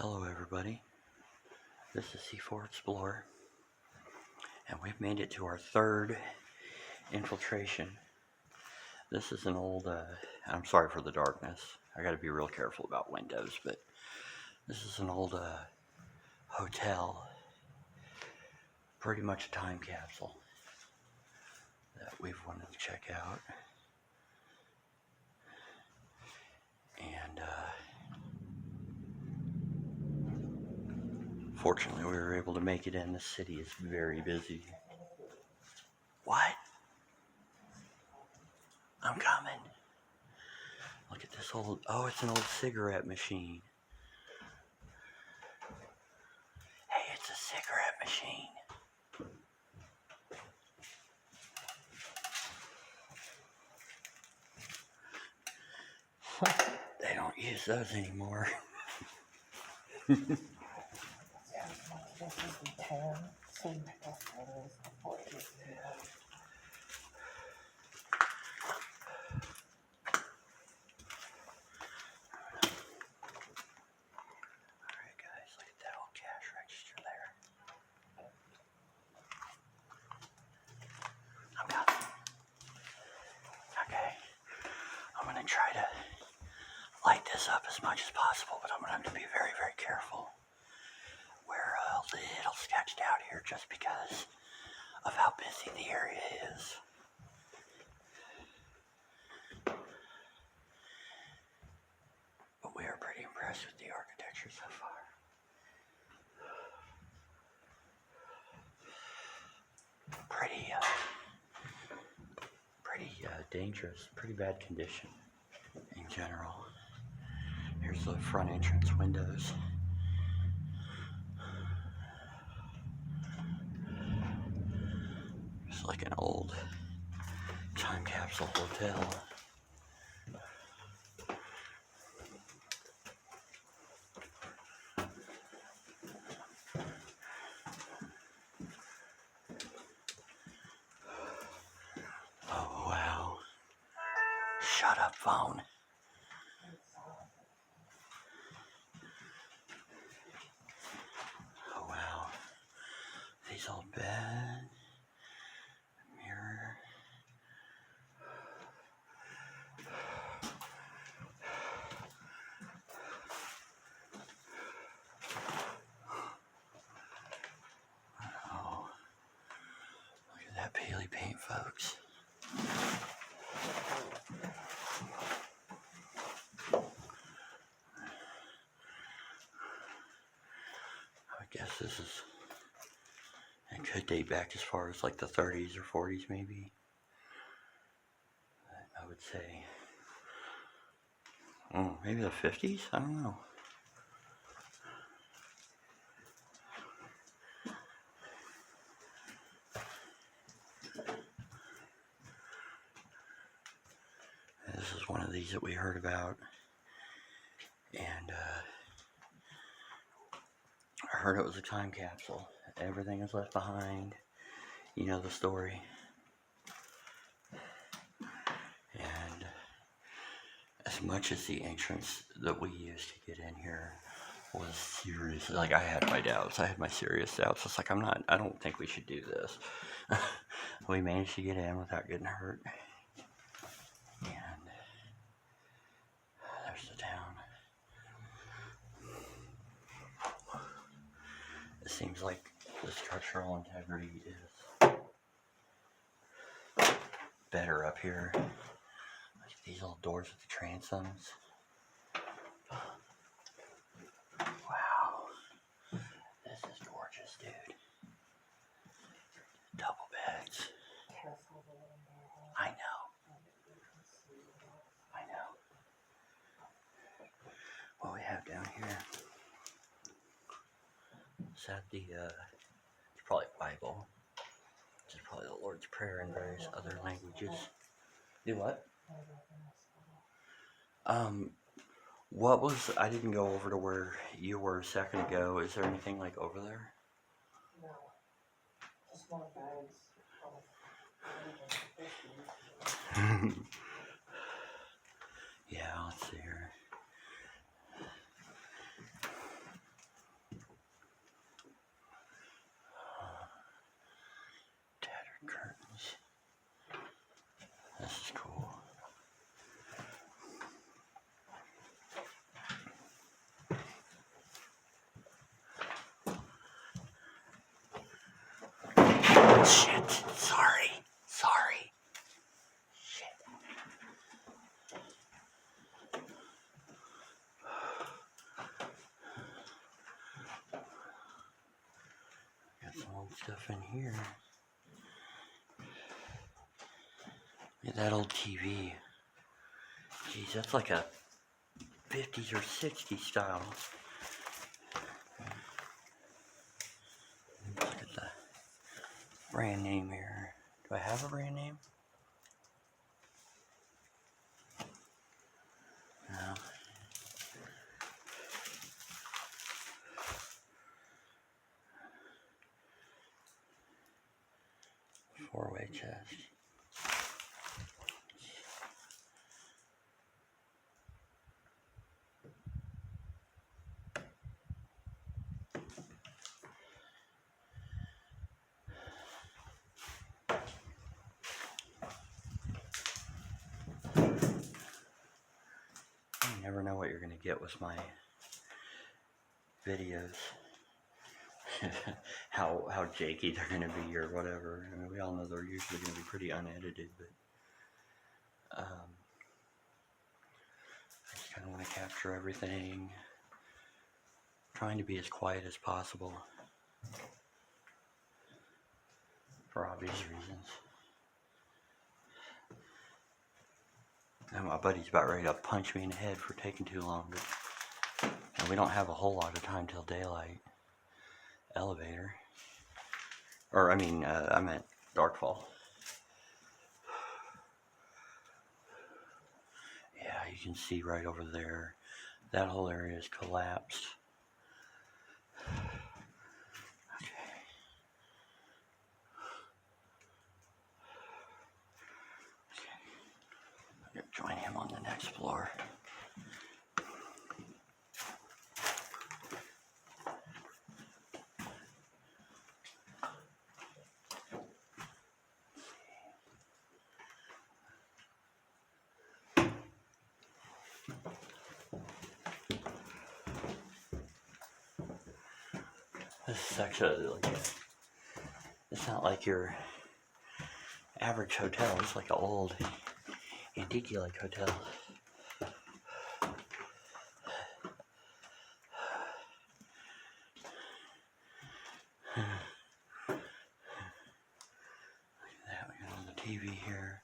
Hello everybody, this is C4 Explorer, and we've made it to our third infiltration. This is an old, I'm sorry for the darkness, I gotta be real careful about windows, but this is an old hotel, pretty much a time capsule that we've wanted to check out. And fortunately we were able to make it in. The city is very busy. What? I'm coming. Look at this old, oh, it's an old cigarette machine. Hey, it's a cigarette machine. They don't use those anymore. Try to light this up as much as possible, but I'm going to have to be very, very careful. We're a little sketched out here just because of how busy the area is. But we are pretty impressed with the architecture so far. Pretty dangerous, pretty bad condition in general. Here's the front entrance windows. It's like an old time capsule hotel. Oh wow. Shut up, phone. Oh wow. These old bed, mirror. Oh, look at that Paley paint, folks. I guess this is, it could date back as far as like the 30s or 40s maybe. I would say, oh, maybe the 50s? I don't know. This is one of these that we heard about, and I heard it was a time capsule. Everything is left behind. You know the story. And as much as the entrance that we used to get in here was serious, like I had my doubts. I had my serious doubts. It's like, I don't think we should do this. We managed to get in without getting hurt. And there's the town. It seems like the structural integrity is better up here. Like these old doors with the transoms. Wow. This is gorgeous, dude. Double beds. I know. I know. What we have down here is that it's probably Bible. It's probably the Lord's Prayer in various other languages. Do what? What was, I didn't go over to where you were a second ago. Is there anything like over there? No. Just more bags. Yeah, let's see here. This is cool. Shit. Sorry. Shit. Got some old stuff in here. Look at that old TV. Geez, that's like a 50s or 60s style. Look at the brand name here. Do I have a brand name? No. Four-way chest. You never know what you're going to get with my videos. how janky they're going to be or whatever. I mean, we all know they're usually going to be pretty unedited, but I just kind of want to capture everything. Trying to be as quiet as possible for obvious reasons. And my buddy's about ready to punch me in the head for taking too long, but and we don't have a whole lot of time till daylight. Elevator. Or, I meant Darkfall. Yeah, you can see right over there. That whole area is collapsed. Okay. I'm going to join him on the next floor. This is actually like it's not like your average hotel. It's like an old antique-like hotel. Look at that, we got on the TV here.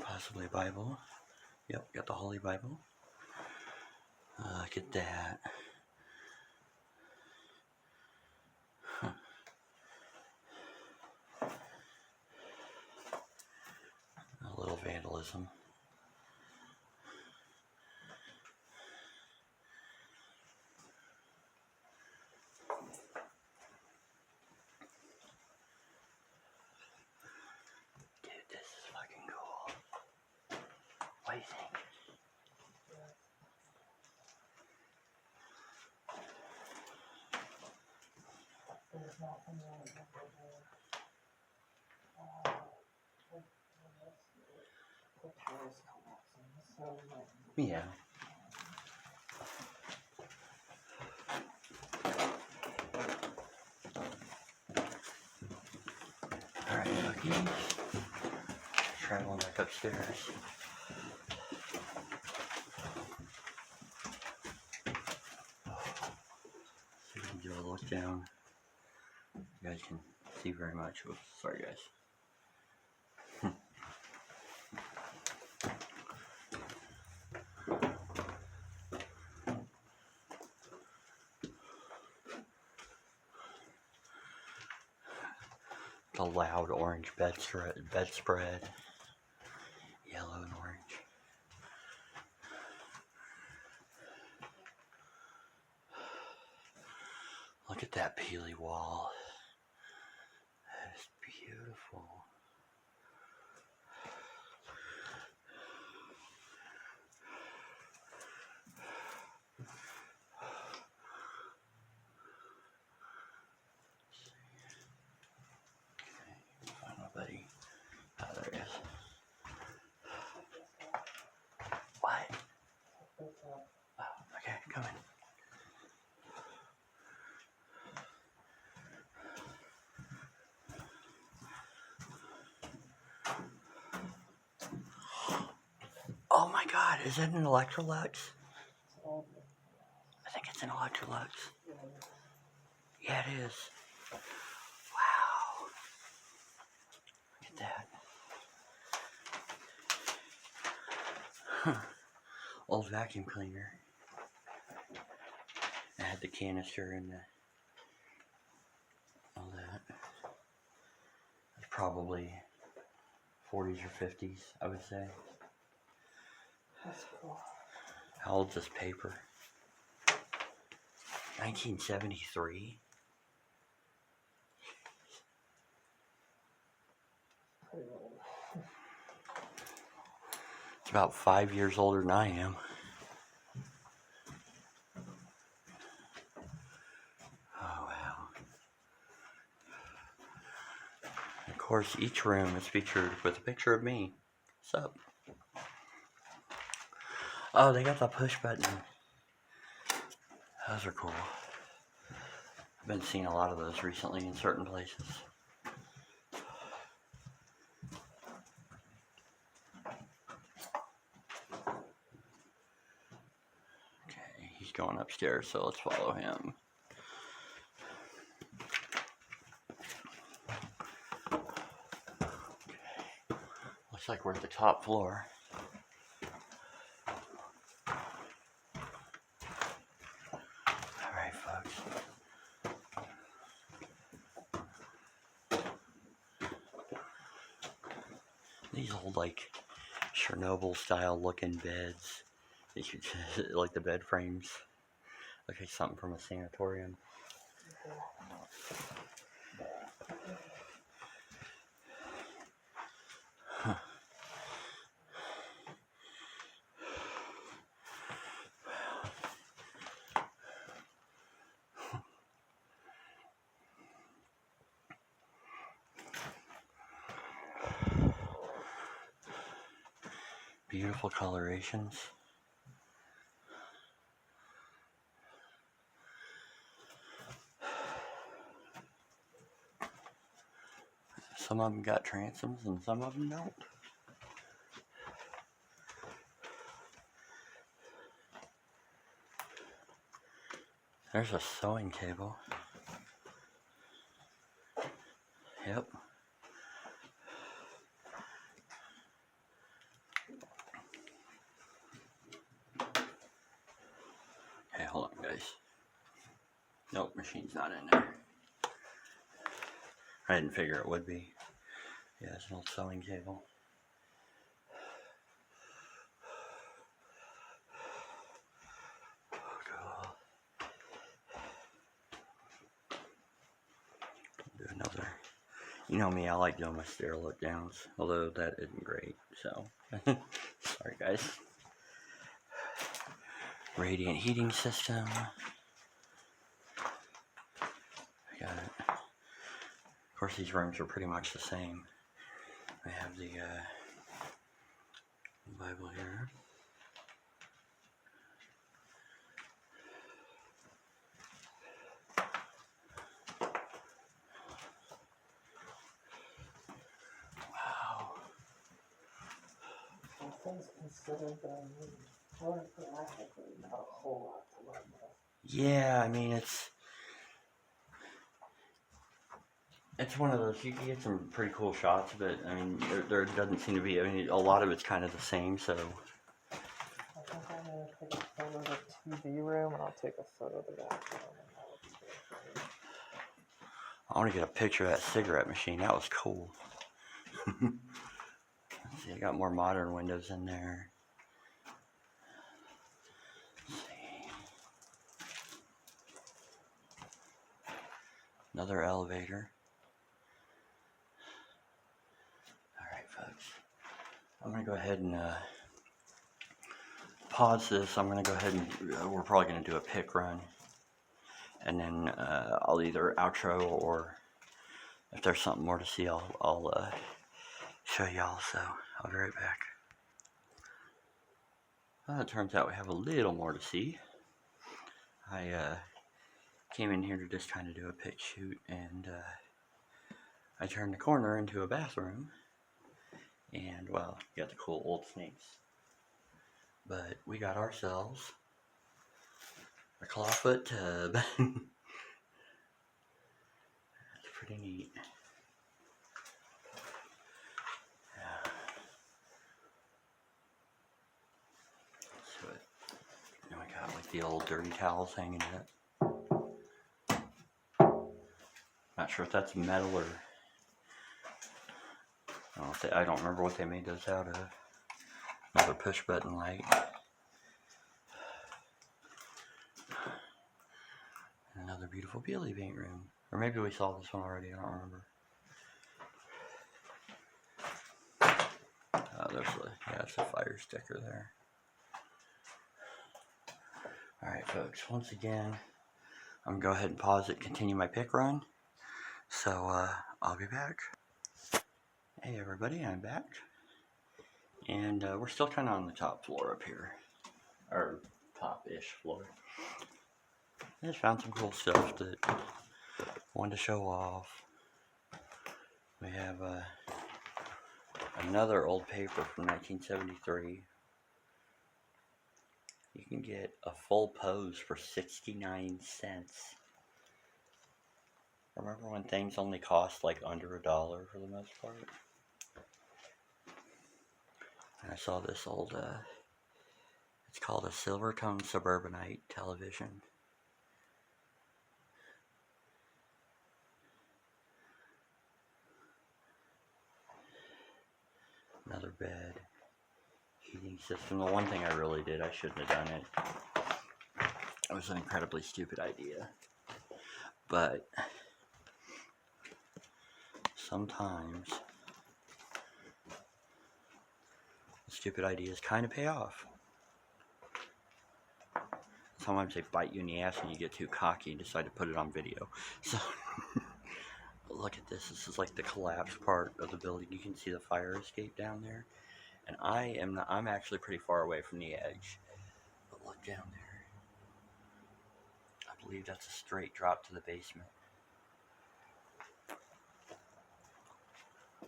Possibly a Bible. Yep, got the Holy Bible. Look at that. Huh. A little vandalism. Dude, this is fucking cool. What do you think? There's nothing really the tower's collapsing, so like. Yeah. Alright, Bucky. Traveling back upstairs. See if we can get a look down. You guys can see very much. Oops, sorry guys. The loud orange bedspread. Yellow and orange. Look at that peely wall. That is beautiful. Okay, find my buddy. Is that an Electrolux? It's old. I think it's an Electrolux. Yeah. Yeah, it is. Wow. Look at that. Huh. Old vacuum cleaner. I had the canister and all that. It's probably 40s or 50s, I would say. That's cool. How old's this paper? 1973? Pretty old. It's about 5 years older than I am. Oh, wow. Of course, each room is featured with a picture of me. What's up? Oh, they got the push button. Those are cool. I've been seeing a lot of those recently in certain places. Okay, he's going upstairs, so let's follow him. Okay. Looks like we're at the top floor. Alright, folks. These old, like, Chernobyl style looking beds. Like the bed frames. Look like something from a sanatorium. Huh. Beautiful colorations. Some of them got transoms and some of them don't. There's a sewing table. Yep. Okay, hold on, guys. Nope, machine's not in there. I didn't figure it would be. Yeah, it's an old sewing table. Cool. Do another. You know me, I like doing my stair look downs, although that isn't great, so. Sorry, guys. Radiant heating system. I got it. Of course, these rooms are pretty much the same. I have the Bible here. Wow. All things considered, practically not a whole lot to learn with. Yeah, I mean, it's one of those, you can get some pretty cool shots, but I mean, there doesn't seem to be, I mean, a lot of it's kind of the same, so. I think I'm gonna take a photo of the TV room and I'll take a photo of the bathroom. I want to get a picture of that cigarette machine. That was cool. Let's see, I got more modern windows in there. Let's see. Another elevator. Alright, folks. I'm going to go ahead and pause this. I'm going to go ahead and we're probably going to do a pick run. And then I'll either outro, or if there's something more to see, I'll show y'all. So I'll be right back. Well, it turns out we have a little more to see. I came in here to just kind of do a pick shoot, and I turned the corner into a bathroom. And well, you got the cool old snakes. But we got ourselves a clawfoot tub. That's pretty neat. Yeah. So then we got like the old dirty towels hanging in it. Not sure if that's metal or I don't remember what they made those out of. Another push button light. And another beautiful Peely paint room. Or maybe we saw this one already, I don't remember. There's a fire sticker there. Alright folks, once again, I'm gonna go ahead and pause it, continue my pick run. So, I'll be back. Hey everybody, I'm back. And we're still kind of on the top floor up here. Or top-ish floor. I just found some cool stuff that I wanted to show off. We have another old paper from 1973. You can get a full pose for 69 cents. Remember when things only cost like under $1 for the most part? And I saw this old, it's called a Silvertone Suburbanite television. Another bed. Heating system. The one thing I really did, I shouldn't have done it. It was an incredibly stupid idea. But sometimes stupid ideas kind of pay off. Sometimes they bite you in the ass and you get too cocky and decide to put it on video. So look at this. This is like the collapsed part of the building. You can see the fire escape down there. And I'm actually pretty far away from the edge. But look down there. I believe that's a straight drop to the basement.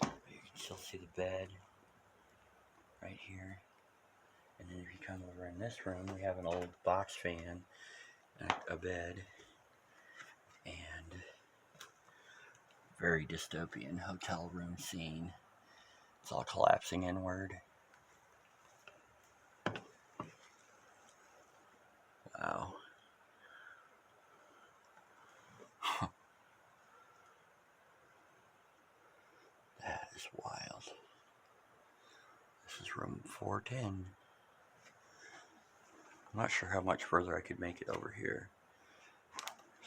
You can still see the bed right here. And then if you come over in this room, we have an old box fan, a bed, and very dystopian hotel room scene. It's all collapsing inward. Wow. That is wild. This is room 410. I'm not sure how much further I could make it over here.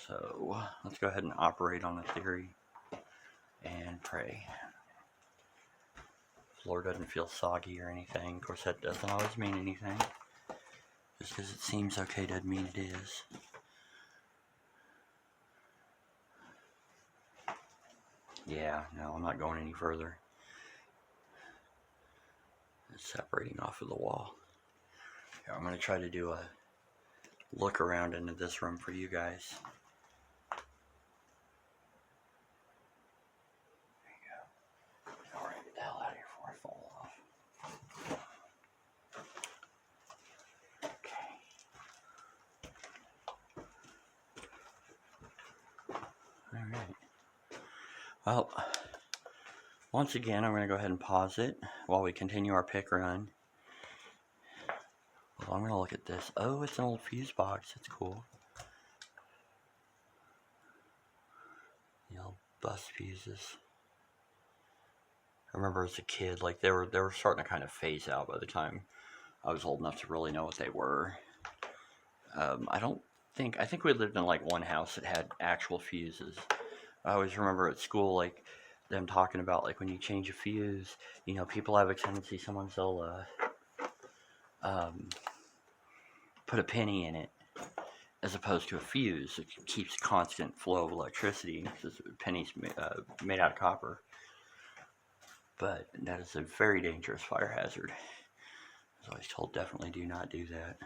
So let's go ahead and operate on the theory and pray. Floor doesn't feel soggy or anything. Of course, that doesn't always mean anything. Just because it seems okay doesn't mean it is. Yeah, no, I'm not going any further. It's separating off of the wall. Yeah, I'm going to try to do a look around into this room for you guys. There you go. Alright, get the hell out of here before I fall off. Okay. Alright. Well, once again, I'm going to go ahead and pause it while we continue our pick run. Well, I'm going to look at this. Oh, it's an old fuse box. That's cool. The old bus fuses. I remember as a kid, like they were starting to kind of phase out by the time I was old enough to really know what they were. I think we lived in like one house that had actual fuses. I always remember at school, like, them talking about, like, when you change a fuse, you know, people have a tendency, sometimes they'll, put a penny in it, as opposed to a fuse. It keeps constant flow of electricity, because a penny's made out of copper. But that is a very dangerous fire hazard. I was always told, definitely do not do that.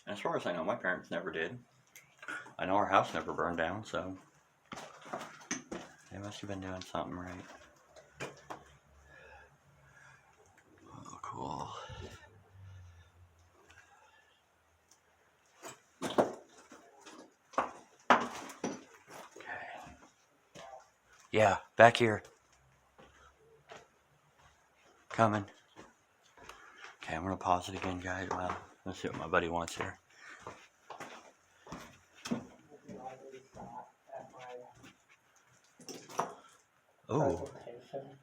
And as far as I know, my parents never did. I know our house never burned down, so they must have been doing something right. Yeah, back here. Coming. Okay, I'm gonna pause it again, guys. Well, let's see what my buddy wants here. Oh, Presentation.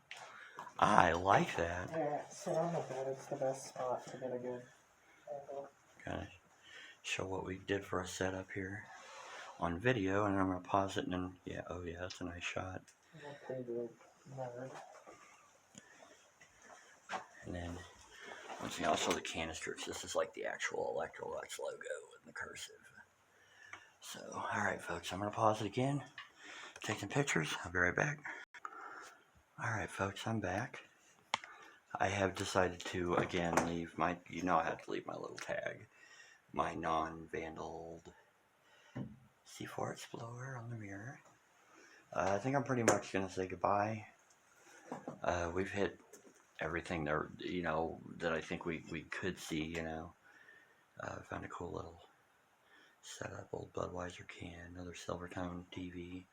I like that. Yeah, sit on the bed. It's the best spot to get a good angle. Gonna show what we did for a setup here on video, and I'm gonna pause it and then, yeah, oh yeah, that's a nice shot. Okay, good. Nerd. And then, once again, I'll show the canisters. This is like the actual Electrolux logo in the cursive. So, alright folks, I'm gonna pause it again, take some pictures, I'll be right back. Alright folks, I'm back. I have decided to, again, leave my, you know I have to leave my little tag, my non-vandaled C4 Explorer on the mirror. I think I'm pretty much going to say goodbye. We've hit everything there, you know, that I think we could see, you know. Found a cool little setup, old Budweiser can, another Silvertone TV.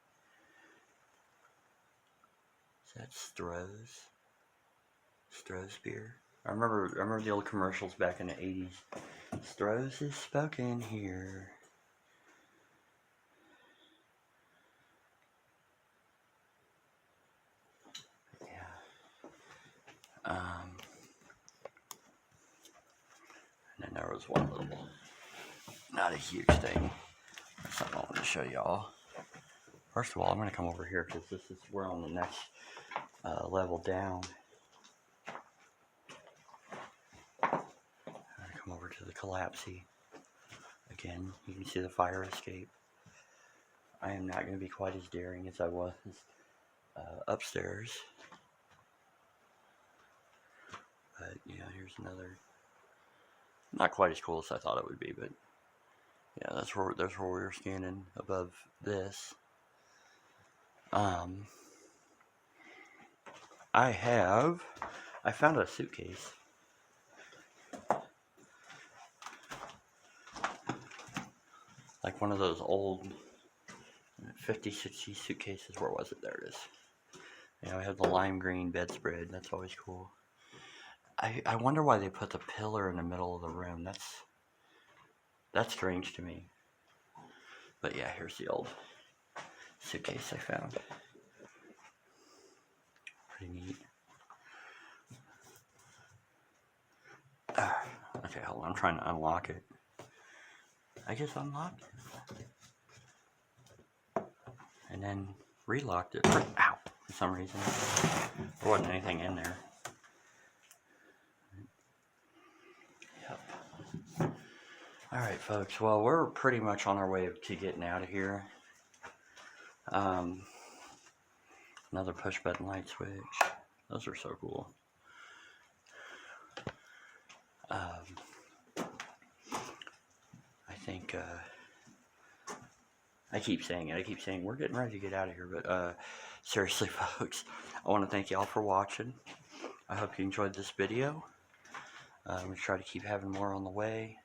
Is that Stroh's? Stroh's beer. I remember the old commercials back in the 80s. Stroh's is spoken here. Yeah. And then there was one little, not a huge thing. That's something I wanted to show y'all. First of all, I'm going to come over here because we're on the next level down. I'm going to come over to the collapsey. Again, you can see the fire escape. I am not going to be quite as daring as I was upstairs. But, you know, here's another, not quite as cool as I thought it would be, but yeah, that's where we were standing above this. I found a suitcase. Like one of those old 50, 60 suitcases. Where was it? There it is. Yeah, I have the lime green bedspread. That's always cool. I wonder why they put the pillar in the middle of the room. That's strange to me. But yeah, here's the old suitcase I found. Pretty neat. Okay, hold on. I'm trying to unlock it. I just unlocked it. And then relocked it. Ow! For some reason. There wasn't anything in there. Yep. Alright, folks. Well, we're pretty much on our way to getting out of here. Another push button light switch. Those are so cool. I think, I keep saying we're getting ready to get out of here, but seriously, folks, I want to thank y'all for watching. I hope you enjoyed this video. I'm going to try to keep having more on the way.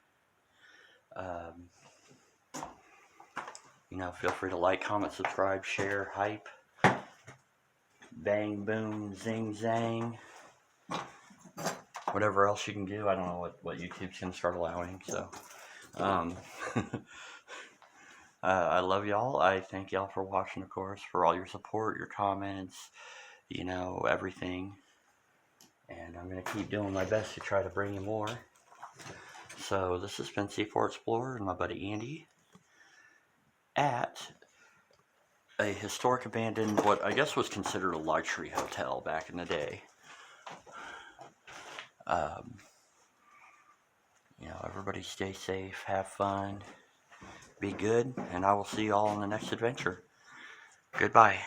You know, feel free to like, comment, subscribe, share, hype, bang, boom, zing, zang. Whatever else you can do. I don't know what YouTube's going to start allowing, so. I love y'all. I thank y'all for watching, of course, for all your support, your comments, you know, everything. And I'm going to keep doing my best to try to bring you more. So this has been C4 Explorer and my buddy Andy at a historic abandoned, what I guess was considered a luxury hotel back in the day. You know, everybody stay safe, have fun, be good, and I will see you all on the next adventure. Goodbye.